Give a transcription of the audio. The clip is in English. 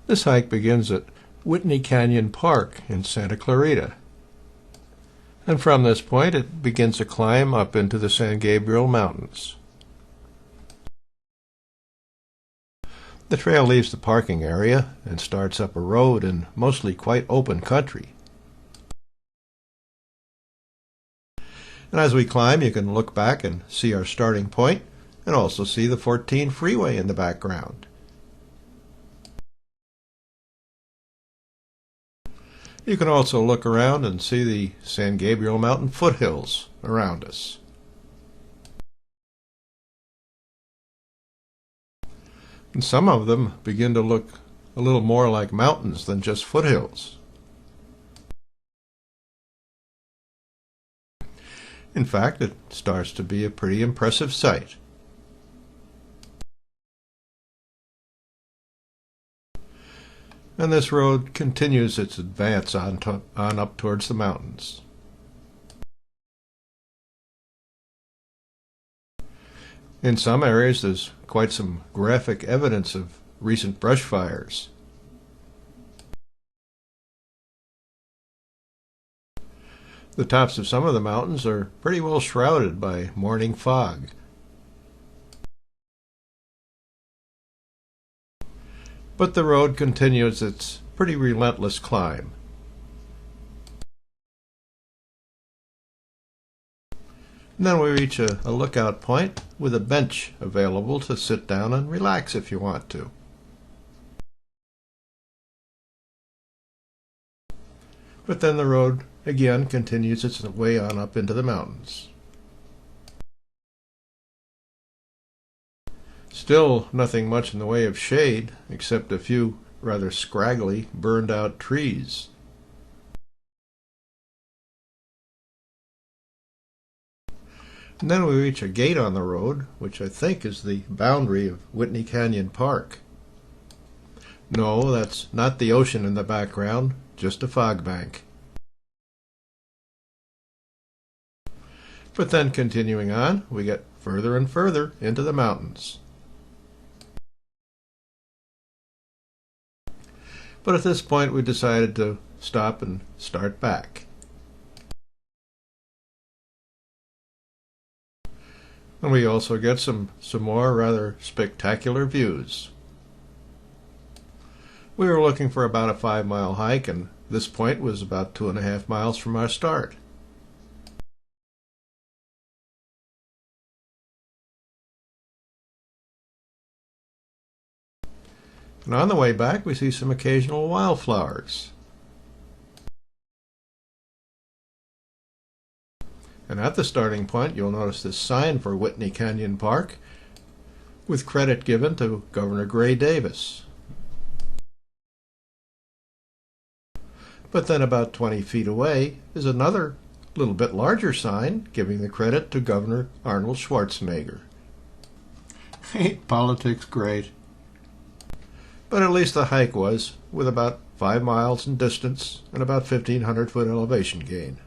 This hike begins at Whitney Canyon Park in Santa Clarita. And from this point it begins a climb up into the San Gabriel Mountains. The trail leaves the parking area and starts up a road in mostly quite open country. And as we climb, you can look back and see our starting point and also see the 14 freeway in the background. You can also look around and see the San Gabriel Mountain foothills around us. And some of them begin to look a little more like mountains than just foothills. In fact, it starts to be a pretty impressive sight. And this road continues its advance on up towards the mountains. In some areas there's quite some graphic evidence of recent brush fires. The tops of some of the mountains are pretty well shrouded by morning fog. But the road continues its pretty relentless climb. And then we reach a lookout point with a bench available to sit down and relax if you want to. But then the road again continues its way on up into the mountains. Still nothing much in the way of shade, except a few rather scraggly, burned-out trees. And then we reach a gate on the road, which I think is the boundary of Whitney Canyon Park. No, that's not the ocean in the background, just a fog bank. But then continuing on, we get further and further into the mountains. But at this point we decided to stop and start back. And we also get some more rather spectacular views. We were looking for about a 5-mile hike, and this point was about 2.5 miles from our start. And on the way back, we see some occasional wildflowers. And at the starting point, you'll notice this sign for Whitney Canyon Park, with credit given to Governor Gray Davis. But then about 20 feet away is another little bit larger sign giving the credit to Governor Arnold Schwarzenegger. Ain't politics great? But at least the hike was, with about 5 miles in distance and about 1,500 foot elevation gain.